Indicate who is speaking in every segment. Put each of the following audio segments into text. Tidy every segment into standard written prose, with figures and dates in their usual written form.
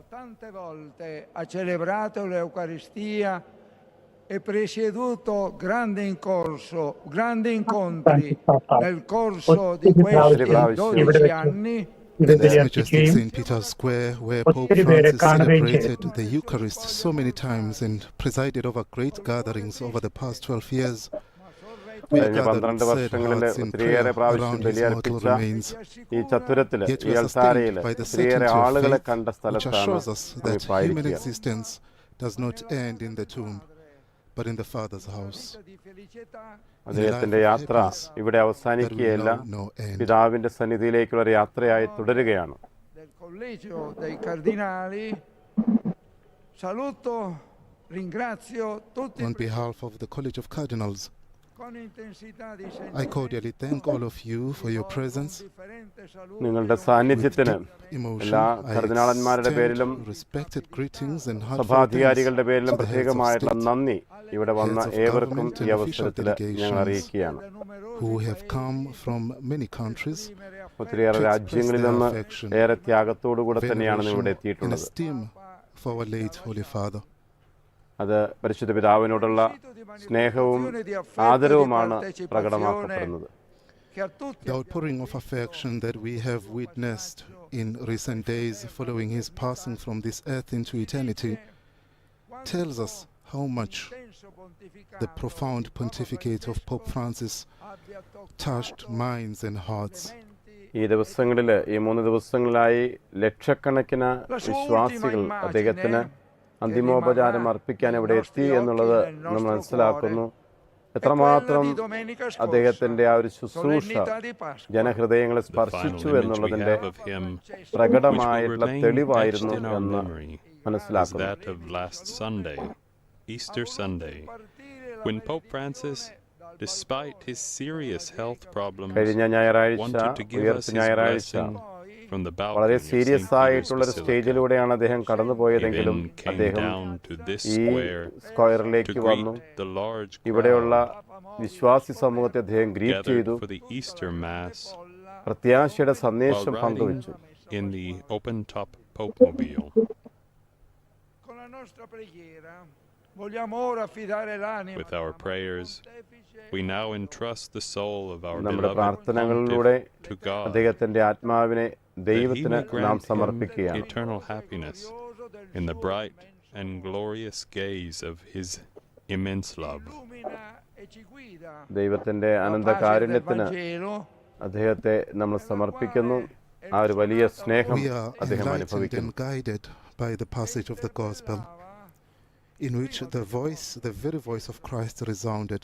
Speaker 1: Tante volte ha celebrato l'Eucaristia e presieduto grandi incontri nel corso di questi 12 anni.
Speaker 2: In this majestic St. Peter's Square, where Pope Francis celebrated the Eucharist so many times and presided over great gatherings over the past 12 years, we are
Speaker 3: കഴിഞ്ഞ
Speaker 2: gathered
Speaker 3: 12
Speaker 2: with sad
Speaker 3: വർഷങ്ങളിൽ
Speaker 2: hearts in
Speaker 3: ഒത്തിരിയേറെ
Speaker 2: prayer
Speaker 3: പ്രാവശ്യം
Speaker 2: around his mortal
Speaker 3: ബലിയർപ്പിച്ച
Speaker 2: remains.
Speaker 3: ഈ ചത്തുരത്തിൽ
Speaker 2: Yet
Speaker 3: ഈ
Speaker 2: we are
Speaker 3: അൾത്താരയിൽ
Speaker 2: sustained by the
Speaker 3: ഒത്തിരിയേറെ
Speaker 2: certainty of
Speaker 3: ആളുകളെ
Speaker 2: faith,
Speaker 3: കണ്ട
Speaker 2: which
Speaker 3: സ്ഥലത്താണ്
Speaker 2: assures us that
Speaker 3: ഇപ്പോൾ
Speaker 2: human
Speaker 3: ഇരിക്കുക.
Speaker 2: existence does not end in the tomb, but in the Father's house.
Speaker 3: അദ്ദേഹത്തിന്റെ യാത്ര ഇവിടെ അവസാനിക്കുകയല്ല, പിതാവിന്റെ സന്നിധിയിലേക്കുള്ള ഒരു യാത്രയായി തുടരുകയാണ്.
Speaker 1: Del Collegio dei Cardinali saluto, ringrazio tutti.
Speaker 2: On behalf of the College of Cardinals,
Speaker 1: Con intensità di
Speaker 2: I cordially thank all of you for your presence.
Speaker 3: നിങ്ങളുടെ സാന്നിധ്യത്തിന്
Speaker 2: Emotion,
Speaker 3: എല്ലാ
Speaker 2: I
Speaker 3: കർദിനാളന്മാരുടെ പേരിലും
Speaker 2: extend respected greetings and heartfelt
Speaker 3: സഭാധികാരികളുടെ
Speaker 2: thanks
Speaker 3: പേരിലും
Speaker 2: to the heads of
Speaker 3: പ്രത്യേകമായിട്ടുള്ള
Speaker 2: state
Speaker 3: നന്ദി ഇവിടെ വന്ന
Speaker 2: heads of
Speaker 3: ഏവർക്കും
Speaker 2: government
Speaker 3: ഈ
Speaker 2: and
Speaker 3: അവസരത്തിൽ
Speaker 2: official
Speaker 3: ഞങ്ങൾ
Speaker 2: delegations
Speaker 3: അറിയിക്കുകയാണ്.
Speaker 2: who have come from many countries
Speaker 3: ഒത്തിരിയേറെ
Speaker 2: to
Speaker 3: രാജ്യങ്ങളിൽ
Speaker 2: express
Speaker 3: നിന്ന്
Speaker 2: their affection,
Speaker 3: ഏറെ ത്യാഗത്തോടുകൂടെ തന്നെയാണ്
Speaker 2: veneration
Speaker 3: ഇവിടെ
Speaker 2: and
Speaker 3: എത്തിയിട്ടുള്ളത്.
Speaker 2: esteem for our late Holy Father.
Speaker 3: അത് പരിശുദ്ധ പിതാവിനോടുള്ള സ്നേഹവും ആദരവുമാണ് പ്രകടമാക്കപ്പെടുന്നത്.
Speaker 2: The outpouring of affection that we have witnessed in recent days following his passing from this earth into eternity tells us how much the profound pontificate of Pope Francis touched minds and hearts.
Speaker 3: ഈ ദിവസങ്ങളിൽ, ഈ 3 ദിവസങ്ങളിലായി ലക്ഷക്കണക്കിന് വിശ്വാസികൾ അദ്ദേഹത്തിന് അന്തിമോപചാരം അർപ്പിക്കാൻ ഇവിടെ എത്തി എന്നുള്ളത് നമ്മൾ മനസ്സിലാക്കുന്നു. എത്രമാത്രം അദ്ദേഹത്തിന്റെ ആ ഒരു ശുശ്രൂഷ ജനഹൃദയങ്ങളെ സ്പർശിച്ചു എന്നുള്ളതിന്റെ പ്രകടമായിട്ടുള്ള തെളിവായിരുന്നു എന്ന് മനസ്സിലാക്കുന്നു.
Speaker 4: Easter Sunday, when Pope Francis, despite his serious health problems,
Speaker 3: കഴിഞ്ഞ ഞായറാഴ്ച,
Speaker 4: wanted to give us
Speaker 3: ഉയർപ്പ്
Speaker 4: his
Speaker 3: ഞായറാഴ്ച,
Speaker 4: blessing from the balcony
Speaker 3: വളരെ
Speaker 4: of
Speaker 3: സീരിയസ്
Speaker 4: St. Peter's
Speaker 3: ആയിട്ടുള്ളൊരു
Speaker 4: Basilica.
Speaker 3: സ്റ്റേജിലൂടെയാണ് അദ്ദേഹം കടന്നുപോയതെങ്കിലും
Speaker 4: He then came
Speaker 3: അദ്ദേഹം
Speaker 4: down to this
Speaker 3: ഈ
Speaker 4: square to
Speaker 3: സ്ക്വയറിലേക്ക് വന്നു.
Speaker 4: greet the large
Speaker 3: ഇവിടെയുള്ള
Speaker 4: crowd
Speaker 3: വിശ്വാസി സമൂഹത്തെ അദ്ദേഹം ഗ്രീറ്റ്
Speaker 4: gathered
Speaker 3: ചെയ്തു,
Speaker 4: for the Easter Mass
Speaker 3: പ്രത്യാശയുടെ
Speaker 4: while
Speaker 3: സന്ദേശം
Speaker 4: riding
Speaker 3: പങ്കുവച്ചു.
Speaker 4: in the open-top Popemobile.
Speaker 1: Con la nostra preghiera vogliamo ora affidare l'anima
Speaker 4: With our prayers, we now entrust the soul of our
Speaker 3: നമ്മുടെ
Speaker 4: beloved
Speaker 3: പ്രാർത്ഥനകളിലൂടെ
Speaker 4: pontiff to God,
Speaker 3: അദ്ദേഹത്തിന്റെ ആത്മാവിനെ
Speaker 4: that he
Speaker 3: ദൈവത്തിന്
Speaker 4: may
Speaker 3: നാം
Speaker 4: grant him
Speaker 3: സമർപ്പിക്കുകയാണ്.
Speaker 4: eternal happiness in the bright and glorious gaze of his immense love.
Speaker 1: illumina e ci guida.
Speaker 3: ദൈവത്തിന്റെ
Speaker 1: La
Speaker 3: അനന്ത
Speaker 1: pace del
Speaker 3: കാരുണ്യത്തിന്
Speaker 1: Vangelo
Speaker 3: അദ്ദേഹത്തെ നമ്മൾ സമർപ്പിക്കുന്നു. ആ ഒരു വലിയ സ്നേഹം
Speaker 2: We are
Speaker 3: അദ്ദേഹം
Speaker 2: enlightened
Speaker 3: അനുഭവിക്കുന്നു.
Speaker 2: and guided by the passage of the Gospel, in which the very voice of Christ resounded,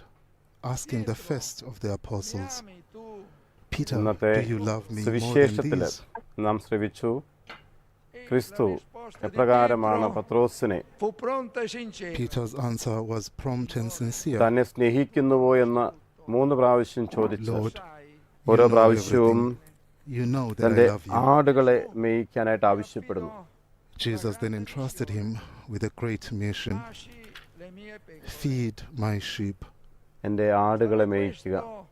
Speaker 2: asking the first of the apostles,
Speaker 1: ami tu
Speaker 2: Peter,
Speaker 3: ഇന്നത്തെ
Speaker 2: do you love me more than
Speaker 3: സുവിശേഷത്തിൽ
Speaker 2: these?
Speaker 3: നാം ശ്രവിച്ചു, ക്രിസ്തു എപ്രകാരമാണ് പത്രോസിനെ
Speaker 1: fu pronta e sincera.
Speaker 2: Peter's answer was prompt and sincere.
Speaker 3: തന്നെ സ്നേഹിക്കുന്നുവോ എന്ന് 3 പ്രാവശ്യം ചോദിച്ചു.
Speaker 2: Lord,
Speaker 3: ഓരോ
Speaker 2: you know
Speaker 3: പ്രാവശ്യവും
Speaker 2: everything. You know that
Speaker 3: തന്റെ
Speaker 2: I love you.
Speaker 3: ആടുകളെ മേയിക്കാനായിട്ട് ആവശ്യപ്പെടുന്നു.
Speaker 2: Jesus then entrusted him with a great mission.
Speaker 1: Lasci le mie pecore.
Speaker 2: Feed my sheep.
Speaker 3: എൻ്റെ ആടുകളെ മേയിക്കുക.
Speaker 1: Questo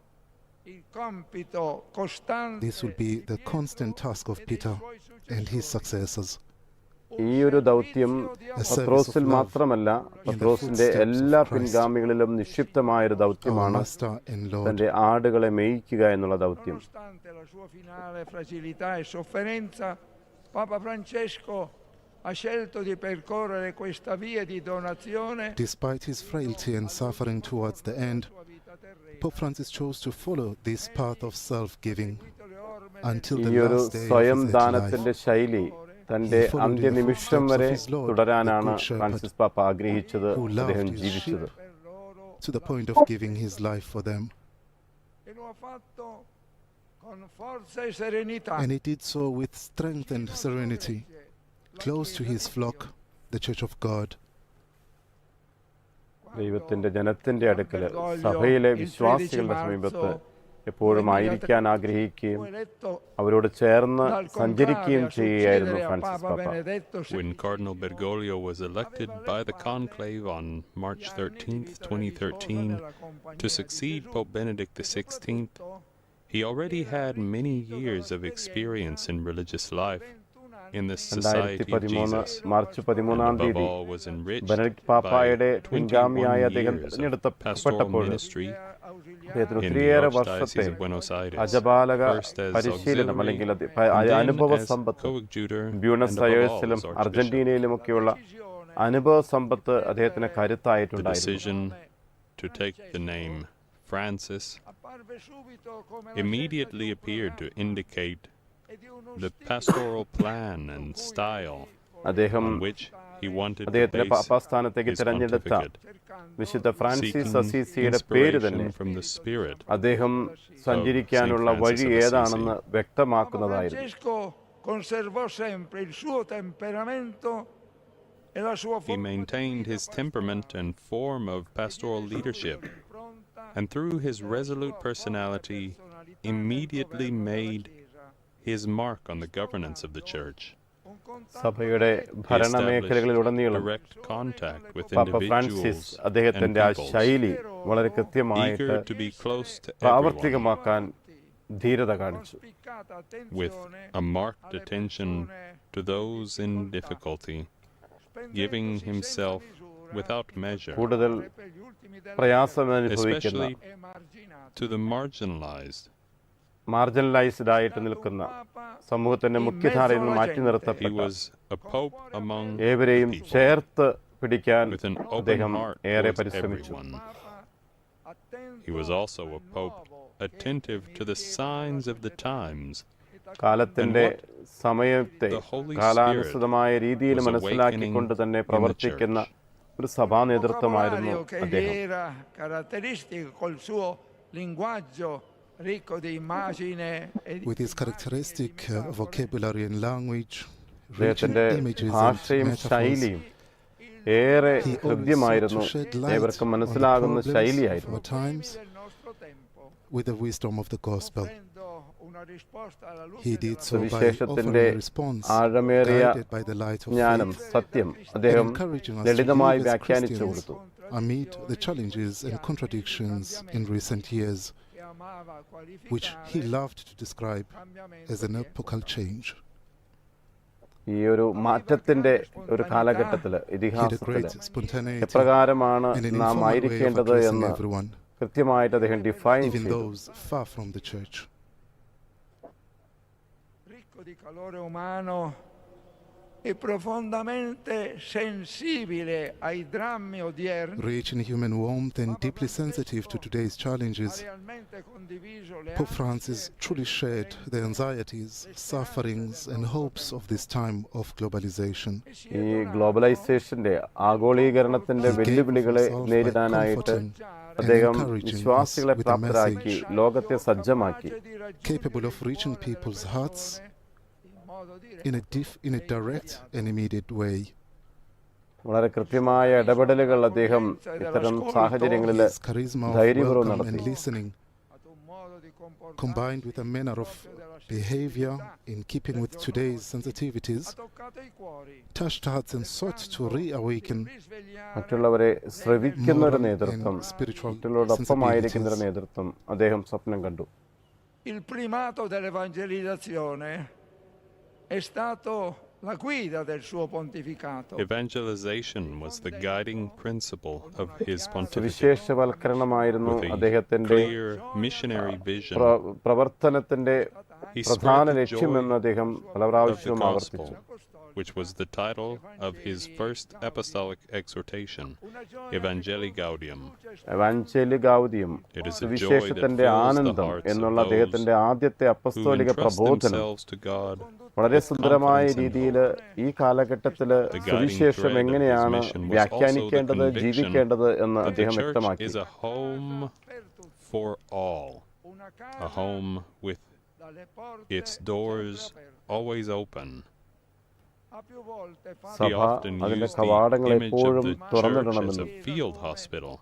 Speaker 1: il compito costante
Speaker 2: This will be the constant task of Peter and his successors.
Speaker 3: ഈ ഒരു ദൗത്യം പത്രോസിൽ മാത്രമല്ല, പത്രോസിന്റെ എല്ലാ പിൻഗാമികളിലും നിക്ഷിപ്തമായൊരു
Speaker 2: Our
Speaker 3: ദൗത്യമാണ്
Speaker 2: Master and Lord.
Speaker 3: തന്റെ ആടുകളെ മേയിക്കുക എന്നുള്ള ദൗത്യം.
Speaker 1: Nonostante la sua finale fragilità e sofferenza, Papa Francesco ha scelto di percorrere questa via di donazione.
Speaker 2: Despite his frailty and suffering towards the end, Pope Francis chose to follow this path of self-giving until
Speaker 3: ഈ
Speaker 2: the
Speaker 3: ഒരു
Speaker 2: last day
Speaker 3: സ്വയം
Speaker 2: of his
Speaker 3: ദാനത്തിന്റെ
Speaker 2: life.
Speaker 3: ശൈലി തന്റെ
Speaker 2: He followed in the
Speaker 3: അന്ത്യനിമിഷം
Speaker 2: footsteps
Speaker 3: വരെ
Speaker 2: of his Lord,
Speaker 3: തുടരാനാണ്
Speaker 2: the Good Shepherd,
Speaker 3: Francis പാപ്പ ആഗ്രഹിച്ചത്,
Speaker 2: who loved
Speaker 3: അദ്ദേഹം
Speaker 2: his
Speaker 3: ജീവിച്ചത്.
Speaker 2: to the point of giving his life for them.
Speaker 1: E lo ha fatto con forza e serenità.
Speaker 2: And he did so with strength and serenity, close to his flock, the Church of God.
Speaker 3: ദൈവത്തിന്റെ ജനത്തിന്റെ അടുക്കൽ, സഭയിലെ വിശ്വാസികളുടെ സമീപത്ത് എപ്പോഴും ആയിരിക്കാൻ ആഗ്രഹിക്കുകയും അവരോട് ചേർന്ന് സഞ്ചരിക്കുകയും ചെയ്യുകയായിരുന്നു ഫ്രാൻസിസ് പാപ്പ.
Speaker 4: When Cardinal Bergoglio was elected by the conclave on March 13th, 2013, to succeed Pope Benedict XVI, he already had many years of experience in religious life. in the society of Jesus.
Speaker 3: March
Speaker 4: And
Speaker 3: 13
Speaker 4: above
Speaker 3: തീയതി
Speaker 4: all was enriched
Speaker 3: Benedict
Speaker 4: by
Speaker 3: പാപ്പായുടെ പിൻഗാമിയായ
Speaker 4: 21
Speaker 3: അദ്ദേഹം
Speaker 4: years of
Speaker 3: തിരഞ്ഞെടുക്കപ്പെട്ടപ്പോൾ
Speaker 4: pastoral ministry
Speaker 3: അദ്ദേഹത്തിന്
Speaker 4: in the
Speaker 3: ഒത്തിരിയേറെ
Speaker 4: Archdiocese
Speaker 3: വർഷത്തെ
Speaker 4: of Buenos Aires,
Speaker 3: അജപാലക
Speaker 4: first as
Speaker 3: പരിശീലനം
Speaker 4: auxiliary
Speaker 3: അല്ലെങ്കിൽ
Speaker 4: and then
Speaker 3: അനുഭവ
Speaker 4: as
Speaker 3: Sampath
Speaker 4: coadjutor and
Speaker 3: Buenos
Speaker 4: above all
Speaker 3: അയേഴ്സിലും
Speaker 4: as Archbishop.
Speaker 3: അർജന്റീനയിലുമൊക്കെയുള്ള അനുഭവ സമ്പത്ത് അദ്ദേഹത്തിന്
Speaker 4: The
Speaker 3: കരുത്തായിട്ടുണ്ടായിരുന്നു.
Speaker 4: decision to take the name Francis immediately appeared to indicate the pastoral plan and style
Speaker 3: അദ്ദേഹം
Speaker 4: on which he wanted to
Speaker 3: അദ്ദേഹത്തിന്റെ
Speaker 4: base
Speaker 3: പാപ്പാസ്ഥാനത്തേക്ക്
Speaker 4: his
Speaker 3: തിരഞ്ഞെടുത്ത
Speaker 4: pontificate,
Speaker 3: വിശുദ്ധ Francis
Speaker 4: seeking
Speaker 3: അസീസിയുടെ പേര് തന്നെ
Speaker 4: inspiration from the spirit
Speaker 3: അദ്ദേഹം സഞ്ചരിക്കാനുള്ള
Speaker 4: Saint Francis
Speaker 3: വഴി
Speaker 4: of Assisi.
Speaker 3: ഏതാണെന്ന് വ്യക്തമാക്കുന്നതായിരുന്നു.
Speaker 1: Francesco conservò sempre il suo temperamento e la sua
Speaker 4: He maintained his temperament and form of pastoral leadership, and through his resolute personality immediately made his mark on the governance of the church.
Speaker 3: സഭയുടെ
Speaker 4: He established
Speaker 3: ഭരണമേഖലകളിലുടനീളം
Speaker 4: direct contact with
Speaker 3: പാപ്പ Francis
Speaker 4: individuals and
Speaker 3: അദ്ദേഹത്തിന്റെ ആ
Speaker 4: peoples,
Speaker 3: ശൈലി വളരെ കൃത്യമായിട്ട്
Speaker 4: eager to be close to everyone,
Speaker 3: പ്രാവർത്തികമാക്കാൻ ധീരത കാണിച്ചു.
Speaker 4: with a marked attention to those in difficulty, giving himself without measure,
Speaker 3: കൂടുതൽ പ്രയാസം അനുഭവിക്കുന്ന
Speaker 4: especially to the marginalized.
Speaker 3: Marginalised ആയിട്ട് നിൽക്കുന്ന സമൂഹത്തിന്റെ മുഖ്യധാരയിൽ നിന്ന് മാറ്റി
Speaker 4: He
Speaker 3: നിർത്തപ്പെട്ട
Speaker 4: was a pope among
Speaker 3: ഏവരെയും
Speaker 4: people,
Speaker 3: ചേർത്ത് പിടിക്കാൻ
Speaker 4: with an open
Speaker 3: അദ്ദേഹം
Speaker 4: heart
Speaker 3: ഏറെ
Speaker 4: towards
Speaker 3: പരിശ്രമിച്ചു.
Speaker 4: everyone. He was also a pope attentive to the signs of the times,
Speaker 3: കാലത്തിന്റെ സമയത്തെ
Speaker 4: the Holy
Speaker 3: കാലാനുസൃതമായ രീതിയിൽ
Speaker 4: was
Speaker 3: മനസ്സിലാക്കിക്കൊണ്ട്
Speaker 4: awakening
Speaker 3: തന്നെ
Speaker 4: in the
Speaker 3: പ്രവർത്തിക്കുന്ന ഒരു സഭാ നേതൃത്വമായിരുന്നു
Speaker 1: che
Speaker 3: അദ്ദേഹം.
Speaker 1: era caratteristico col suo linguaggio ricco di immagini e di
Speaker 2: With his characteristic vocabulary and language, rich in
Speaker 3: അദ്ദേഹത്തിന്റെ
Speaker 2: images and
Speaker 3: ഭാഷയും
Speaker 2: metaphors,
Speaker 3: ശൈലിയും ഏറെ
Speaker 2: he always sought
Speaker 3: ഹൃദ്യമായിരുന്നു,
Speaker 2: to shed light
Speaker 3: ഏവർക്കും
Speaker 2: on the
Speaker 3: മനസ്സിലാകുന്ന
Speaker 2: problems of
Speaker 3: ശൈലിയായിരുന്നു.
Speaker 2: our times
Speaker 1: del nostro tempo.
Speaker 2: with the wisdom of the gospel.
Speaker 1: Offrendo una risposta alla luce
Speaker 2: He
Speaker 1: della
Speaker 2: did so by
Speaker 3: സുവിശേഷത്തിന്റെ
Speaker 2: offering a response
Speaker 3: ആഴമേറിയ
Speaker 2: guided by the light of
Speaker 3: ജ്ഞാനം,
Speaker 2: faith,
Speaker 3: സത്യം അദ്ദേഹം
Speaker 2: encouraging us to
Speaker 3: ലളിതമായി
Speaker 2: live as
Speaker 3: വ്യാഖ്യാനിച്ചു
Speaker 2: Christians
Speaker 3: കൊടുത്തു.
Speaker 2: amid the challenges and contradictions in recent years,
Speaker 1: che amava
Speaker 2: which he
Speaker 1: qualificare
Speaker 2: loved to describe
Speaker 1: cambiamento
Speaker 2: as an
Speaker 1: di
Speaker 2: epochal
Speaker 1: epoca.
Speaker 2: change.
Speaker 3: ഈ ഒരു മാറ്റത്തിന്റെ ഒരു കാലഘട്ടത്തില്
Speaker 2: He had a
Speaker 3: ഇതിഹാസത്തില്
Speaker 2: great spontaneity
Speaker 3: എപ്രകാരമാണ്
Speaker 2: and an
Speaker 3: നാം
Speaker 2: informal way of
Speaker 3: ആയിരിക്കേണ്ടത്
Speaker 2: addressing
Speaker 3: എന്ന്
Speaker 2: everyone,
Speaker 3: കൃത്യമായിട്ട് അദ്ദേഹം ഡിഫൈൻ
Speaker 2: even
Speaker 3: ചെയ്തു.
Speaker 2: those far from the church.
Speaker 1: Ricco di calore umano e profondamente sensibile ai drammi odierni,
Speaker 2: Rich in human warmth and deeply sensitive to today's
Speaker 1: ha
Speaker 2: challenges,
Speaker 1: realmente condiviso le
Speaker 2: Pope Francis truly shared the anxieties, sufferings, and hopes of this time of globalization.
Speaker 3: ഈ ഗ്ലോബലൈസേഷന്റെ ആഗോളീകരണത്തിന്റെ
Speaker 2: He gave of
Speaker 3: വെല്ലുവിളികളെ
Speaker 2: himself by
Speaker 3: നേരിടാനായിട്ട്
Speaker 2: comforting
Speaker 3: അദ്ദേഹം
Speaker 2: encouraging us
Speaker 3: വിശ്വാസികളെ
Speaker 2: with a
Speaker 3: പ്രാപ്തരാക്കി,
Speaker 2: message
Speaker 3: ലോകത്തെ സജ്ജമാക്കി.
Speaker 2: capable of reaching people's hearts in a direct and immediate way.
Speaker 3: വളരെ കൃത്യമായ ഇടപെടലുകൾ അദ്ദേഹം ഇത്തരം സാഹചര്യങ്ങളിൽ
Speaker 2: His charisma of
Speaker 3: ധൈര്യപൂർവ്വം
Speaker 2: welcome and
Speaker 3: നടത്തി.
Speaker 2: listening, combined with a manner of behavior in keeping with today's sensitivities, touched hearts and sought to reawaken
Speaker 3: മറ്റുള്ളവരെ ശ്രവിക്കുന്ന ഒരു
Speaker 2: moral
Speaker 3: നേതൃത്വം,
Speaker 2: and spiritual
Speaker 3: മറ്റുള്ളവരോടൊപ്പമായിരിക്കുന്ന ഒരു
Speaker 2: sensibilities.
Speaker 3: നേതൃത്വം അദ്ദേഹം സ്വപ്നം കണ്ടു.
Speaker 1: Il primato dell'evangelizzazione è stato la guida del suo pontificato.
Speaker 4: Evangelization was the guiding principle of his pontificate,
Speaker 3: സുവിശേഷവൽക്കരണമായിരുന്നു
Speaker 4: with a
Speaker 3: അദ്ദേഹത്തിന്റെ
Speaker 4: clear missionary vision
Speaker 3: പ്രവർത്തനത്തിന്റെ
Speaker 4: He
Speaker 3: പ്രധാന
Speaker 4: spread the
Speaker 3: ലക്ഷ്യമെന്ന്
Speaker 4: joy
Speaker 3: അദ്ദേഹം പല
Speaker 4: of the
Speaker 3: പ്രാവശ്യവും
Speaker 4: gospel,
Speaker 3: ആവർത്തിച്ചു.
Speaker 4: which was the title of his first apostolic exhortation, Evangelii Gaudium.
Speaker 3: എവാഞ്ചേലി ഗൗദിയം,
Speaker 4: It is a joy that
Speaker 3: സുവിശേഷത്തിന്റെ
Speaker 4: fills the
Speaker 3: ആനന്ദം
Speaker 4: hearts of
Speaker 3: എന്നുള്ള
Speaker 4: those
Speaker 3: അദ്ദേഹത്തിന്റെ ആദ്യത്തെ
Speaker 4: who
Speaker 3: അപ്പസ്തോലിക
Speaker 4: entrust
Speaker 3: പ്രബോധനം
Speaker 4: themselves to God.
Speaker 3: വളരെ
Speaker 4: with
Speaker 3: സുന്ദരമായ
Speaker 4: confidence and
Speaker 3: രീതിയിൽ
Speaker 4: hope.
Speaker 3: ഈ കാലഘട്ടത്തില്
Speaker 4: The guiding
Speaker 3: സുവിശേഷം
Speaker 4: thread of his
Speaker 3: എങ്ങനെയാണ്
Speaker 4: mission was
Speaker 3: വ്യാഖ്യാനിക്കേണ്ടത്,
Speaker 4: also the conviction
Speaker 3: ജീവിക്കേണ്ടത് എന്ന്
Speaker 4: That the
Speaker 3: അദ്ദേഹം
Speaker 4: church
Speaker 3: വ്യക്തമാക്കി.
Speaker 4: is a home for all, a home with its doors always open. He
Speaker 3: സഭ
Speaker 4: often
Speaker 3: അതിന്റെ
Speaker 4: used
Speaker 3: കവാടങ്ങൾ
Speaker 4: the image of
Speaker 3: എപ്പോഴും
Speaker 4: the church as
Speaker 3: തുറന്നിടണമെന്നും
Speaker 4: a field hospital.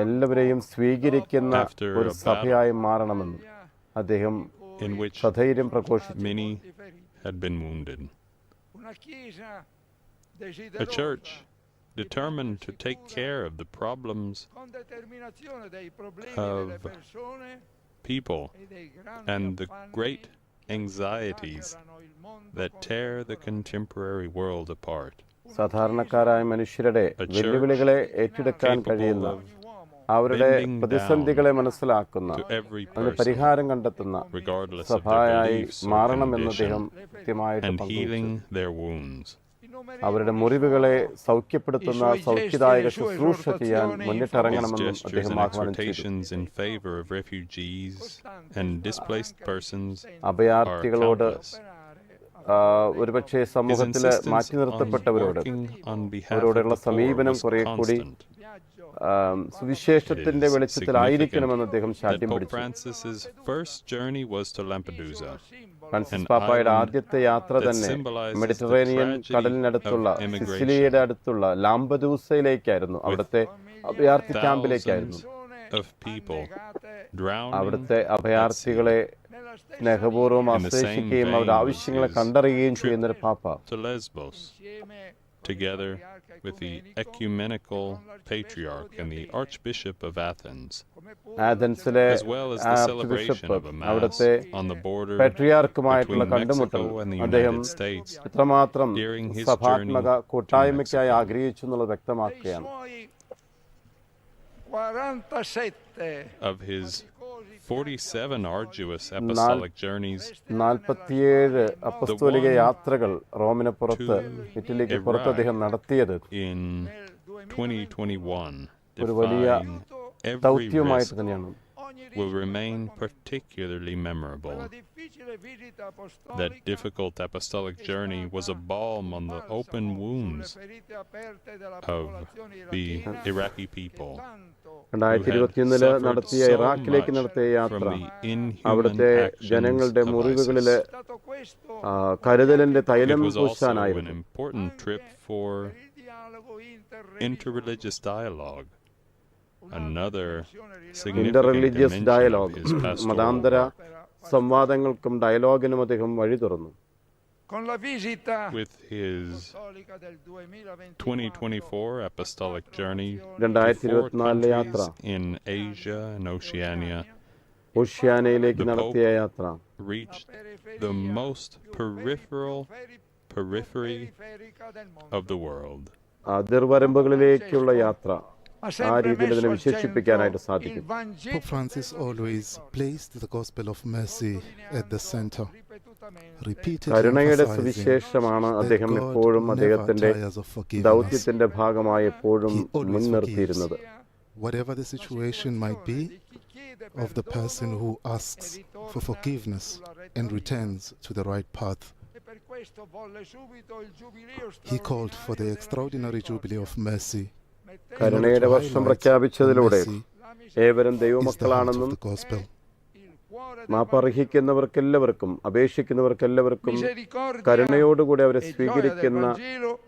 Speaker 3: എല്ലാവരെയും സ്വീകരിക്കുന്ന
Speaker 4: After
Speaker 3: ഒരു
Speaker 4: a
Speaker 3: സഭയായി മാറണമെന്നും അദ്ദേഹം
Speaker 4: in which
Speaker 3: സധൈര്യം പ്രഘോഷിച്ചു.
Speaker 4: many had been wounded. A church determined to take care of the problems of people and the great anxieties that tear the contemporary world apart.
Speaker 3: സാധാരണക്കാരായ മനുഷ്യരുടെ
Speaker 4: A
Speaker 3: വെല്ലുവിളികളെ
Speaker 4: church
Speaker 3: ഏറ്റെടുക്കാൻ
Speaker 4: capable
Speaker 3: കഴിയുന്ന
Speaker 4: of
Speaker 3: അവരുടെ
Speaker 4: bending down
Speaker 3: പ്രതിസന്ധികളെ മനസ്സിലാക്കുന്ന
Speaker 4: to every
Speaker 3: അതിന്
Speaker 4: person,
Speaker 3: പരിഹാരം കണ്ടെത്തുന്ന
Speaker 4: regardless of their
Speaker 3: സഭയായി
Speaker 4: beliefs or
Speaker 3: മാറണമെന്ന് അദ്ദേഹം
Speaker 4: condition,
Speaker 3: കൃത്യമായിട്ട്
Speaker 4: and
Speaker 3: പങ്കുവച്ചു.
Speaker 4: healing their wounds.
Speaker 3: അവരുടെ മുറിവുകളെ സൗഖ്യപ്പെടുത്തുന്ന സൗഖ്യദായക ശുശ്രൂഷ ചെയ്യാൻ
Speaker 4: His
Speaker 3: മുന്നിട്ടിറങ്ങണമെന്നും
Speaker 4: gestures
Speaker 3: അദ്ദേഹം
Speaker 4: and
Speaker 3: ആഹ്വാനം ചെയ്തു.
Speaker 4: exhortations in favor of refugees and displaced persons are
Speaker 3: അഭയാർത്ഥികളോട്
Speaker 4: countless.
Speaker 3: ഒരുപക്ഷെ
Speaker 4: His
Speaker 3: സമൂഹത്തിൽ
Speaker 4: insistence
Speaker 3: മാറ്റി
Speaker 4: on
Speaker 3: നിർത്തപ്പെട്ടവരോട്
Speaker 4: working on behalf of
Speaker 3: അവരോടുള്ള
Speaker 4: the poor
Speaker 3: സമീപനം
Speaker 4: was
Speaker 3: കുറെ കൂടി
Speaker 4: constant.
Speaker 3: സുവിശേഷത്തിന്റെ വെളിച്ചത്തിലായിരിക്കണമെന്ന് അദ്ദേഹം
Speaker 4: That
Speaker 3: ശാഠ്യം
Speaker 4: Pope
Speaker 3: പിടിച്ചു.
Speaker 4: Francis's first journey was to Lampedusa,
Speaker 3: Francis പാപ്പായുടെ ആദ്യത്തെ യാത്ര തന്നെ
Speaker 4: symbolizes the
Speaker 3: മെഡിറ്ററേനിയൻ
Speaker 4: tragedy
Speaker 3: കടലിനടുത്തുള്ള
Speaker 4: of immigration.
Speaker 3: സിസിലിയുടെ അടുത്തുള്ള ലാംപദൂസയിലേക്കായിരുന്നു, അവിടുത്തെ അഭയാർത്ഥി ക്യാമ്പിലേക്കായിരുന്നു.
Speaker 4: thousands of people drowning
Speaker 3: അവിടുത്തെ അഭയാർത്ഥികളെ സ്നേഹപൂർവ്വം
Speaker 4: In the same
Speaker 3: ആശ്ലേഷിക്കുകയും
Speaker 4: vein
Speaker 3: അവരുടെ
Speaker 4: was
Speaker 3: ആവശ്യങ്ങളെ
Speaker 4: his
Speaker 3: കണ്ടറിയുകയും
Speaker 4: trip
Speaker 3: ചെയ്യുന്നൊരു പാപ്പ.
Speaker 4: to Lesbos, together with the ecumenical patriarch and the Archbishop of Athens,
Speaker 3: ആഥൻസിലെ
Speaker 4: as well as the
Speaker 3: arch
Speaker 4: celebration
Speaker 3: bishop
Speaker 4: of a mass
Speaker 3: അവിടുത്തെ
Speaker 4: on the border
Speaker 3: പെട്രിയാർക്കുമായിട്ടുള്ള
Speaker 4: between
Speaker 3: കണ്ടുമുട്ടൽ
Speaker 4: Mexico and the
Speaker 3: അദ്ദേഹം
Speaker 4: United States.
Speaker 3: ഇത്രമാത്രം
Speaker 4: during his
Speaker 3: സഭാത്മക
Speaker 4: journey to
Speaker 3: കൂട്ടായ്മയ്ക്കായി
Speaker 4: Mexico.
Speaker 3: ആഗ്രഹിച്ചു എന്നുള്ളത് വ്യക്തമാക്കുകയാണ്.
Speaker 1: 47
Speaker 4: Of his 47 arduous apostolic journeys,
Speaker 3: 47 അപ്പസ്തോലിക യാത്രകൾ റോമിന് പുറത്ത്, ഇറ്റലിക്ക് പുറത്ത് അദ്ദേഹം നടത്തിയത്
Speaker 4: in 2021
Speaker 3: ഒരു വലിയ
Speaker 4: defying every
Speaker 3: ദൗത്യമായിട്ട്
Speaker 4: risk,
Speaker 3: തന്നെയാണ്.
Speaker 4: will remain particularly memorable. That difficult apostolic journey was a balm on the open wounds of the Iraqi people,
Speaker 3: 2021 നടത്തിയ ഇറാഖിലേക്ക് നടത്തിയ യാത്ര
Speaker 4: from the inhuman
Speaker 3: അവിടുത്തെ
Speaker 4: actions
Speaker 3: ജനങ്ങളുടെ
Speaker 4: of
Speaker 3: മുറിവുകളിലെ
Speaker 4: ISIS.
Speaker 3: കരുതലിന്റെ
Speaker 4: It
Speaker 3: തൈലം
Speaker 4: was also an
Speaker 3: പൂശാനായിരുന്നു.
Speaker 4: important trip for interreligious dialogue, another significant
Speaker 3: interreligious
Speaker 4: dimension of
Speaker 3: dialogue,
Speaker 4: his pastoral
Speaker 3: മതാന്തര
Speaker 4: work.
Speaker 3: സംവാദങ്ങൾക്കും ഡയലോഗിനും അദ്ദേഹം വഴി തുറന്നു.
Speaker 4: With his 2024 apostolic journey to
Speaker 3: 2024 യാത്ര,
Speaker 4: countries in Asia and Oceania,
Speaker 3: ഓഷ്യാനയിലേക്ക്
Speaker 4: The
Speaker 3: നടത്തിയ
Speaker 4: Pope
Speaker 3: യാത്ര
Speaker 4: reached the most periphery of the world.
Speaker 3: അതിർവരമ്പുകളിലേക്കുള്ള യാത്ര, ആ രീതിയിൽ ഇതിനെ വിശേഷിപ്പിക്കാനായിട്ട് സാധിക്കും.
Speaker 2: Pope Francis always placed the gospel of mercy at the center, repeatedly
Speaker 3: കരുണയുടെ
Speaker 2: emphasizing
Speaker 3: സുവിശേഷമാണ്
Speaker 2: that
Speaker 3: അദ്ദേഹം
Speaker 2: God
Speaker 3: എപ്പോഴും
Speaker 2: never
Speaker 3: അദ്ദേഹത്തിന്റെ
Speaker 2: tires of forgiving us.
Speaker 3: ദൗത്യത്തിന്റെ ഭാഗമായി എപ്പോഴും
Speaker 2: He always
Speaker 3: മുൻനിർത്തിയിരുന്നത്.
Speaker 2: Whatever the situation might be of the person who asks for forgiveness and returns to the right path. He called for the extraordinary jubilee of mercy.
Speaker 3: കരുണയുടെ വർഷം പ്രഖ്യാപിച്ചതിലൂടെ
Speaker 2: Mercy
Speaker 3: ഏവരും
Speaker 2: is the heart
Speaker 3: ദൈവമക്കളാണെന്നും
Speaker 2: of the gospel.
Speaker 3: മാപ്പർഹിക്കുന്നവർക്കെല്ലാവർക്കും, അപേക്ഷിക്കുന്നവർക്കെല്ലാവർക്കും കരുണയോടുകൂടി അവരെ സ്വീകരിക്കുന്ന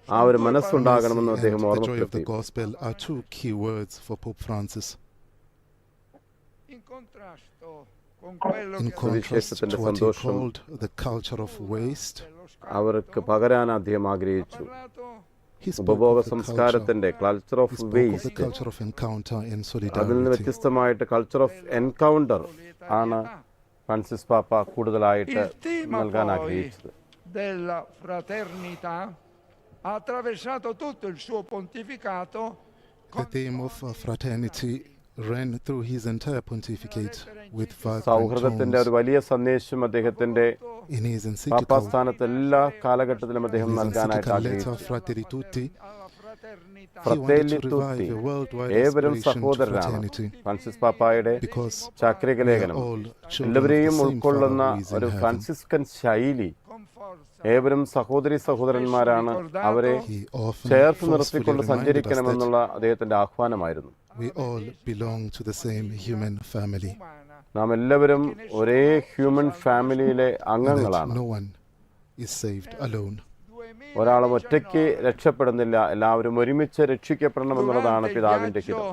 Speaker 3: ആ ഒരു മനസ്സുണ്ടാകണമെന്ന്
Speaker 2: Mercy
Speaker 3: അദ്ദേഹം
Speaker 2: and the joy of
Speaker 3: ഓർമ്മപ്പെടുത്തി.
Speaker 2: the gospel are two key words for Pope Francis. In contrast to
Speaker 3: സുവിശേഷത്തിന്റെ
Speaker 2: what he
Speaker 3: സന്തോഷം
Speaker 2: called the culture of waste,
Speaker 3: അവർക്ക് പകരാൻ അദ്ദേഹം ആഗ്രഹിച്ചു.
Speaker 2: he spoke
Speaker 3: ഉപഭോഗ
Speaker 2: of the culture,
Speaker 3: സംസ്കാരത്തിന്റെ culture
Speaker 2: he
Speaker 3: of
Speaker 2: spoke of the
Speaker 3: waste,
Speaker 2: culture of encounter and
Speaker 3: അതിൽ നിന്ന്
Speaker 2: solidarity.
Speaker 3: വ്യത്യസ്തമായിട്ട് കൾച്ചർ ഓഫ് എൻകൗണ്ടർ ആണ് ഫ്രാൻസിസ് പാപ്പ കൂടുതലായിട്ട് നൽകാൻ ആഗ്രഹിച്ചത്.
Speaker 1: della fraternità ha attraversato tutto il suo pontificato.
Speaker 2: The theme of fraternity ran through his entire pontificate with vibrant
Speaker 3: സൗഹൃദത്തിന്റെ ഒരു
Speaker 2: tones.
Speaker 3: വലിയ സന്ദേശം അദ്ദേഹത്തിന്റെ
Speaker 2: In his encyclical,
Speaker 3: പാപ്പാസ്ഥാനത്ത് എല്ലാ കാലഘട്ടത്തിലും അദ്ദേഹം നൽകാനായിട്ട്
Speaker 2: letter
Speaker 3: ആഗ്രഹിച്ചു.
Speaker 2: Fratelli Tutti, he
Speaker 3: Fratelli
Speaker 2: wanted to revive
Speaker 3: Tutti,
Speaker 2: a worldwide
Speaker 3: ഏവരും
Speaker 2: aspiration to
Speaker 3: സഹോദരരാണ്.
Speaker 2: fraternity,
Speaker 3: ഫ്രാൻസിസ് പാപ്പായുടെ
Speaker 2: because
Speaker 3: ചാക്രിക
Speaker 2: we are
Speaker 3: ലേഖനം
Speaker 2: all children of
Speaker 3: എല്ലാവരെയും
Speaker 2: the same
Speaker 3: ഉൾക്കൊള്ളുന്ന
Speaker 2: Father who is in
Speaker 3: ഒരു
Speaker 2: heaven.
Speaker 3: ഫ്രാൻസിസ്കൻ ശൈലി, ഏവരും സഹോദരി സഹോദരന്മാരാണ്, അവരെ
Speaker 2: He often
Speaker 3: ചേർത്ത്
Speaker 2: forcefully
Speaker 3: നിർത്തിക്കൊണ്ട്
Speaker 2: reminded us that
Speaker 3: സഞ്ചരിക്കണമെന്നുള്ള അദ്ദേഹത്തിന്റെ ആഹ്വാനമായിരുന്നു.
Speaker 2: we all belong to the same human family,
Speaker 3: നാം എല്ലാവരും ഒരേ ഹ്യൂമൻ ഫാമിലിയിലെ
Speaker 2: and
Speaker 3: അംഗങ്ങളാണ്.
Speaker 2: that no one is saved alone.
Speaker 3: ഒരാളും ഒറ്റയ്ക്ക് രക്ഷപ്പെടുന്നില്ല, എല്ലാവരും ഒരുമിച്ച് രക്ഷിക്കപ്പെടണമെന്നുള്ളതാണ് പിതാവിന്റെ ഹിതം.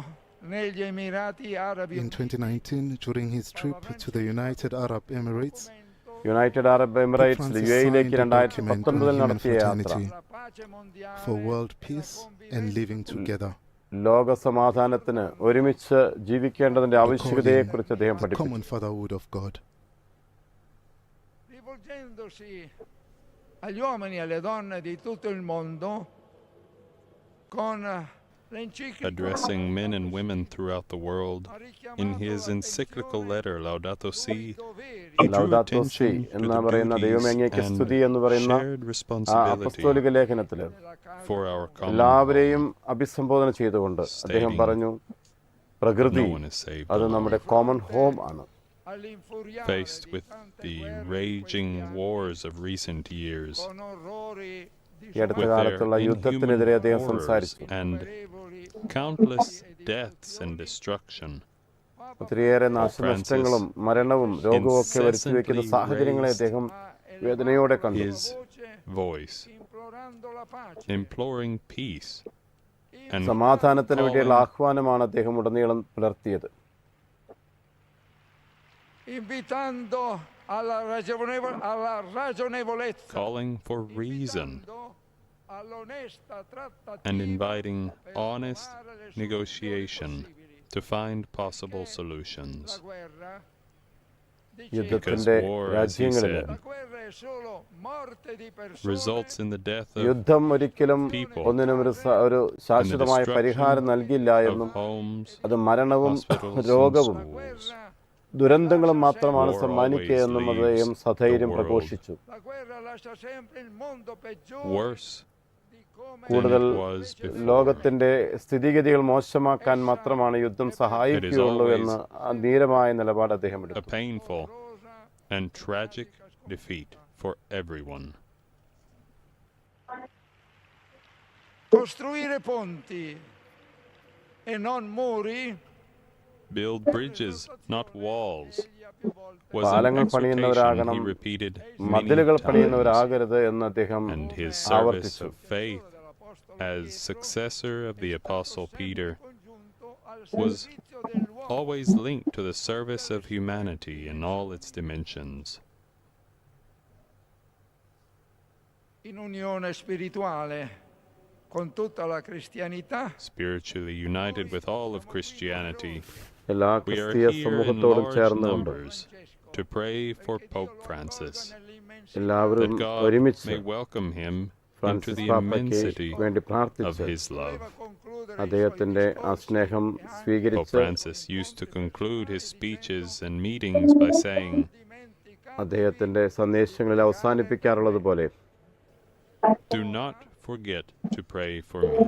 Speaker 1: negli Emirati Arabi
Speaker 2: In 2019, during his trip to the United Arab Emirates,
Speaker 3: United Arab എമിറേറ്റ്സിൽ
Speaker 2: Francis
Speaker 3: യുഎയിലേക്ക്
Speaker 2: signed a document on
Speaker 3: 2019
Speaker 2: human
Speaker 3: നടത്തിയ യാത്ര
Speaker 2: fraternity
Speaker 1: la pace mondiale
Speaker 2: for world peace and living together,
Speaker 3: ലോക സമാധാനത്തിന് ഒരുമിച്ച് ജീവിക്കേണ്ടതിന്റെ ആവശ്യകതയെക്കുറിച്ച് അദ്ദേഹം
Speaker 2: the
Speaker 3: പഠിപ്പിച്ചു.
Speaker 2: common fatherhood of God.
Speaker 1: rivolgendosi agli uomini e alle donne di tutto il mondo con l'enciclica
Speaker 4: addressing men and women throughout the world. In his encyclical letter, Laudato Si, he drew
Speaker 3: Laudato Si
Speaker 4: attention to
Speaker 3: എന്ന്
Speaker 4: the
Speaker 3: പറയുന്ന ദൈവമേ
Speaker 4: duties
Speaker 3: അങ്ങേക്ക്
Speaker 4: and
Speaker 3: സ്തുതി എന്ന് പറയുന്ന
Speaker 4: shared
Speaker 3: ആ
Speaker 4: responsibility
Speaker 3: അപ്പസ്തോലിക ലേഖനത്തിൽ
Speaker 4: for our common
Speaker 3: എല്ലാവരെയും
Speaker 4: home.
Speaker 3: അഭിസംബോധന ചെയ്തുകൊണ്ട് അദ്ദേഹം പറഞ്ഞു, പ്രകൃതി
Speaker 4: No one is saved
Speaker 3: അത്
Speaker 4: alone.
Speaker 3: നമ്മുടെ കോമൺ ഹോം ആണ്.
Speaker 4: Faced with the raging wars of recent years,
Speaker 3: ഈ അടുത്ത
Speaker 4: with their
Speaker 3: കാലത്തുള്ള യുദ്ധത്തിനെതിരെ
Speaker 4: inhuman
Speaker 3: അദ്ദേഹം
Speaker 4: horrors
Speaker 3: സംസാരിച്ചു.
Speaker 4: and countless deaths and destruction,
Speaker 3: ഒത്തിരിയേറെ നാശനഷ്ടങ്ങളും മരണവും രോഗവും ഒക്കെ വരുത്തി വയ്ക്കുന്ന സാഹചര്യങ്ങളെ അദ്ദേഹം വേദനയോടെ കണ്ടു.
Speaker 4: his voice imploring peace and
Speaker 3: സമാധാനത്തിന് വേണ്ടിയുള്ള ആഹ്വാനമാണ് അദ്ദേഹം ഉടനീളം പുലർത്തിയത്.
Speaker 1: invitando alla ragionevolezza,
Speaker 4: calling for reason
Speaker 1: all'onesta trattativa
Speaker 4: and inviting
Speaker 1: per
Speaker 4: honest
Speaker 1: trovare le soluzioni
Speaker 4: negotiation
Speaker 1: possibili.
Speaker 4: to find possible solutions.
Speaker 1: La guerra,
Speaker 3: യുദ്ധത്തിന്റെ
Speaker 4: war, as he
Speaker 3: രാജ്യങ്ങളിൽ
Speaker 4: said,
Speaker 1: la guerra è solo morte di persone,
Speaker 4: results in the death of
Speaker 3: യുദ്ധം ഒരിക്കലും
Speaker 4: people,
Speaker 3: ഒന്നിനും ഒരു ശാശ്വതമായ പരിഹാരം നൽകില്ല എന്നും
Speaker 4: homes,
Speaker 3: അത് മരണവും
Speaker 4: hospitals,
Speaker 3: രോഗവും
Speaker 4: and schools.
Speaker 3: ദുരന്തങ്ങളും മാത്രമാണ്
Speaker 4: War
Speaker 3: സമ്മാനിക്കുക
Speaker 4: always
Speaker 3: എന്നും
Speaker 4: leaves
Speaker 3: അദ്ദേഹം സധൈര്യം
Speaker 4: the world
Speaker 3: പ്രഘോഷിച്ചു.
Speaker 1: La guerra lascia sempre il mondo peggiore
Speaker 4: Worse
Speaker 1: di come
Speaker 3: കൂടുതൽ
Speaker 4: than it was before.
Speaker 3: ലോകത്തിന്റെ സ്ഥിതിഗതികൾ മോശമാക്കാൻ മാത്രമാണ് യുദ്ധം സഹായിക്കുകയുള്ളൂ എന്ന് ധീരമായ നിലപാട് അദ്ദേഹം
Speaker 4: a
Speaker 3: എടുത്തു.
Speaker 4: painful and tragic defeat for everyone.
Speaker 1: costruire ponti e non muri
Speaker 4: Build bridges, not walls, was an
Speaker 3: പാലങ്ങൾ
Speaker 4: exhortation
Speaker 3: പണിയുന്നവരാകണം,
Speaker 4: he repeated
Speaker 3: Mathilukal
Speaker 4: many times.
Speaker 3: പണിയുന്നവരാകരുത് എന്ന് അദ്ദേഹം
Speaker 4: And his service
Speaker 3: ആവർത്തിച്ചു.
Speaker 4: of faith as successor of the Apostle Peter was always linked to the service of humanity in all its dimensions.
Speaker 1: in unione spirituale con tutta la cristianità,
Speaker 4: Spiritually united with all of Christianity,
Speaker 3: എല്ലാ
Speaker 4: we are
Speaker 3: ക്രിസ്തീയ
Speaker 4: here in
Speaker 3: സമൂഹത്തോടും
Speaker 4: large
Speaker 3: ചേർന്നുകൊണ്ട്
Speaker 4: numbers to pray for Pope Francis,
Speaker 3: എല്ലാവരും
Speaker 4: that God
Speaker 3: ഒരുമിച്ച്
Speaker 4: may welcome him into
Speaker 3: Francis
Speaker 4: the
Speaker 3: പാപ്പയ്ക്ക്
Speaker 4: immensity
Speaker 3: വേണ്ടി
Speaker 4: of
Speaker 3: പ്രാർത്ഥിച്ച്
Speaker 4: his love.
Speaker 3: അദ്ദേഹത്തിന്റെ ആ സ്നേഹം
Speaker 4: Pope
Speaker 3: സ്വീകരിച്ച്
Speaker 4: Francis used to conclude his speeches and meetings by saying,
Speaker 3: അദ്ദേഹത്തിന്റെ സന്ദേശങ്ങളിൽ അവസാനിപ്പിക്കാറുള്ളത് പോലെ,
Speaker 4: "Do not forget to pray for me."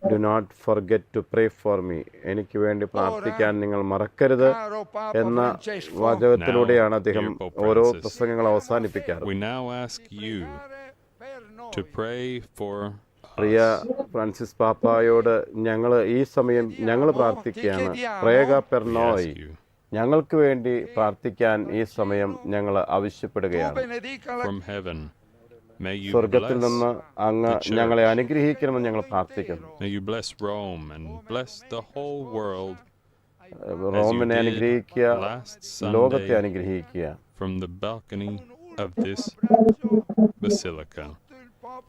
Speaker 3: Do not forget to pray for me, എനിക്ക് വേണ്ടി പ്രാർത്ഥിക്കാൻ നിങ്ങൾ മറക്കരുത്
Speaker 1: caro Papa
Speaker 3: എന്ന
Speaker 1: Francesco,
Speaker 3: വാചകത്തിലൂടെയാണ് അദ്ദേഹം
Speaker 4: Dear Pope
Speaker 3: ഓരോ
Speaker 4: Francis,
Speaker 3: പ്രസംഗങ്ങൾ അവസാനിപ്പിക്കാറ്.
Speaker 4: We now ask you
Speaker 1: per noi,
Speaker 4: to pray for
Speaker 3: പ്രിയ ഫ്രാൻസിസ് പാപ്പായോട് ഞങ്ങൾ ഈ സമയം ഞങ്ങൾ പ്രാർത്ഥിക്കുകയാണ്. പ്രേഗ
Speaker 4: we
Speaker 3: പെർനോയ്,
Speaker 4: ask you
Speaker 3: ഞങ്ങൾക്ക് വേണ്ടി പ്രാർത്ഥിക്കാൻ ഈ സമയം ഞങ്ങൾ
Speaker 1: tu
Speaker 3: ആവശ്യപ്പെടുകയാണ്.
Speaker 4: from
Speaker 1: benedica la
Speaker 4: heaven. May you
Speaker 3: സ്വർഗത്തിൽ നിന്ന്
Speaker 4: bless,
Speaker 3: അങ്ങ് ഞങ്ങളെ അനുഗ്രഹിക്കണമെന്ന് ഞങ്ങൾ പ്രാർത്ഥിക്കുന്നു.
Speaker 4: may you bless Rome and bless the whole world
Speaker 3: റോമിനെ
Speaker 4: did
Speaker 3: അനുഗ്രഹിക്കുക,
Speaker 4: last
Speaker 3: ലോകത്തെ
Speaker 4: Sunday
Speaker 3: അനുഗ്രഹിക്കുക.
Speaker 4: from the balcony of this basilica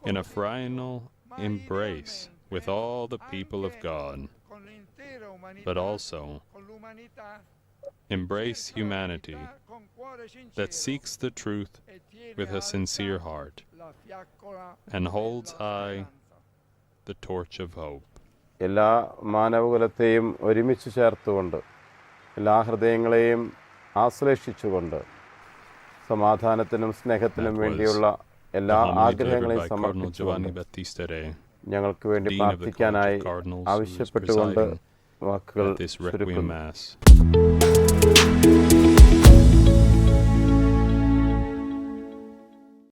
Speaker 4: in a final embrace with all the people of God,
Speaker 1: con l'intera umanità,
Speaker 4: but also
Speaker 1: con l'umanità
Speaker 4: embrace humanity
Speaker 1: con cuore sincero
Speaker 4: that seeks the truth
Speaker 1: e tiene
Speaker 4: with a
Speaker 1: alta
Speaker 4: sincere heart
Speaker 1: la fiaccola
Speaker 4: and holds
Speaker 1: della
Speaker 4: high
Speaker 1: speranza.
Speaker 4: the torch of hope.
Speaker 3: എല്ലാ മാനവകുലത്തെയും ഒരുമിച്ച് ചേർത്തുകൊണ്ട്, എല്ലാ ഹൃദയങ്ങളെയും ആശ്ലേഷിച്ചുകൊണ്ട്, സമാധാനത്തിനും സ്നേഹത്തിനും
Speaker 4: That was
Speaker 3: വേണ്ടിയുള്ള എല്ലാ
Speaker 4: The homily delivered
Speaker 3: ആഗ്രഹങ്ങളെയും
Speaker 4: by Cardinal
Speaker 3: സമർപ്പിച്ചുകൊണ്ട്
Speaker 4: Giovanni Battista Re
Speaker 3: ഞങ്ങൾക്ക് വേണ്ടി
Speaker 4: Dean of the
Speaker 3: പ്രാർത്ഥിക്കാനായി
Speaker 4: College of Cardinals, who was
Speaker 3: ആവശ്യപ്പെട്ടുകൊണ്ട്
Speaker 4: presiding
Speaker 3: വാക്കുകൾ
Speaker 4: at this Requiem
Speaker 3: ചുരുക്കുന്നു.
Speaker 4: Mass.